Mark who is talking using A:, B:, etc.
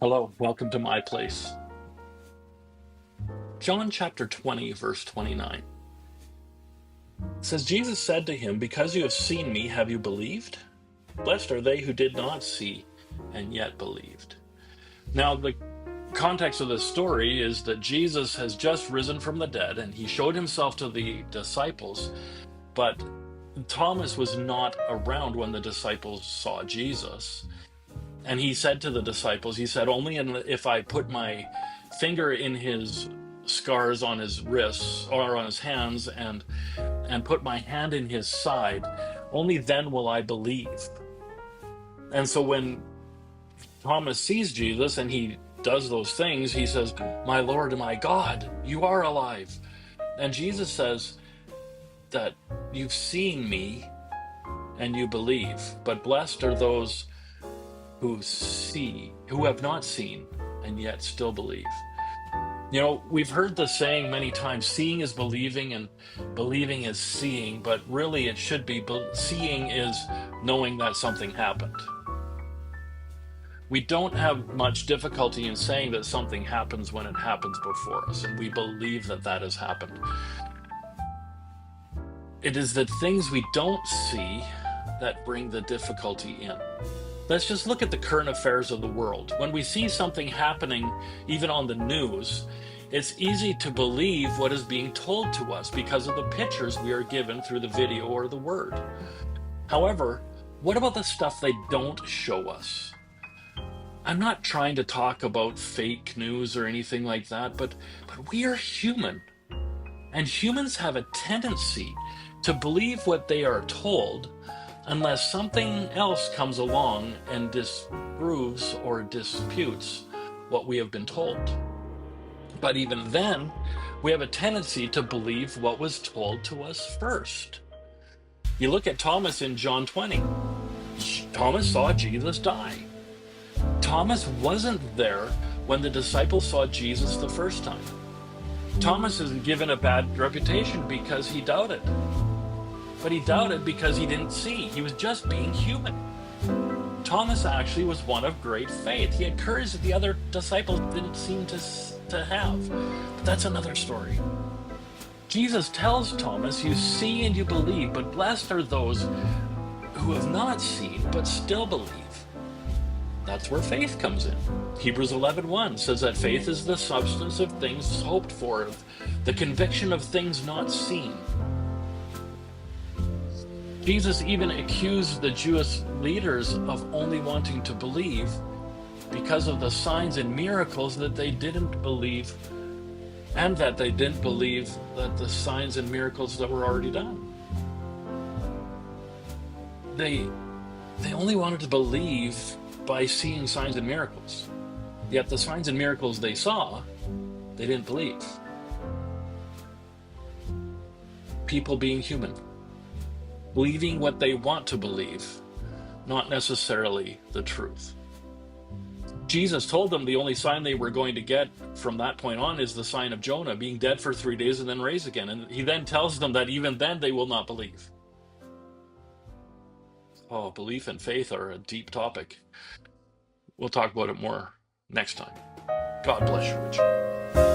A: Hello, welcome to my place. John chapter 20, verse 29 says, Jesus said to him, because you have seen me, have you believed? Blessed are they who did not see and yet believed. Now, the context of this story is that Jesus has just risen from the dead and he showed himself to the disciples, but Thomas was not around when the disciples saw Jesus. And he said to the disciples, he said, only if I put my finger in his scars on his wrists or on his hands and put my hand in his side, only then will I believe. And so when Thomas sees Jesus and he does those things, he says, my Lord and my God, you are alive. And Jesus says that you've seen me and you believe, but blessed are those who have not seen and yet still believe. You know, we've heard the saying many times, seeing is believing and believing is seeing, but really it should be seeing is knowing that something happened. We don't have much difficulty in saying that something happens when it happens before us, and we believe that that has happened. It is the things we don't see that bring the difficulty in. Let's just look at the current affairs of the world. When we see something happening, even on the news, it's easy to believe what is being told to us because of the pictures we are given through the video or the word. However, what about the stuff they don't show us? I'm not trying to talk about fake news or anything like that, but we are human. And humans have a tendency to believe what they are told unless something else comes along and disproves or disputes what we have been told. But even then, we have a tendency to believe what was told to us first. You look at Thomas in John 20. Thomas saw Jesus die. Thomas wasn't there when the disciples saw Jesus the first time. Thomas is given a bad reputation because he doubted. But he doubted because he didn't see. He was just being human. Thomas actually was one of great faith. He had courage that the other disciples didn't seem to have. But that's another story. Jesus tells Thomas, you see and you believe, but blessed are those who have not seen but still believe. That's where faith comes in. Hebrews 11:1 says that faith is the substance of things hoped for, the conviction of things not seen. Jesus even accused the Jewish leaders of only wanting to believe because of the signs and miracles that they didn't believe, and that they didn't believe that the signs and miracles that were already done. They only wanted to believe by seeing signs and miracles. Yet the signs and miracles they saw, they didn't believe. People being human, believing what they want to believe, not necessarily the truth. Jesus told them the only sign they were going to get from that point on is the sign of Jonah, being dead for 3 days and then raised again. And he then tells them that even then they will not believe. Oh, belief and faith are a deep topic. We'll talk about it more next time. God bless you, Richard.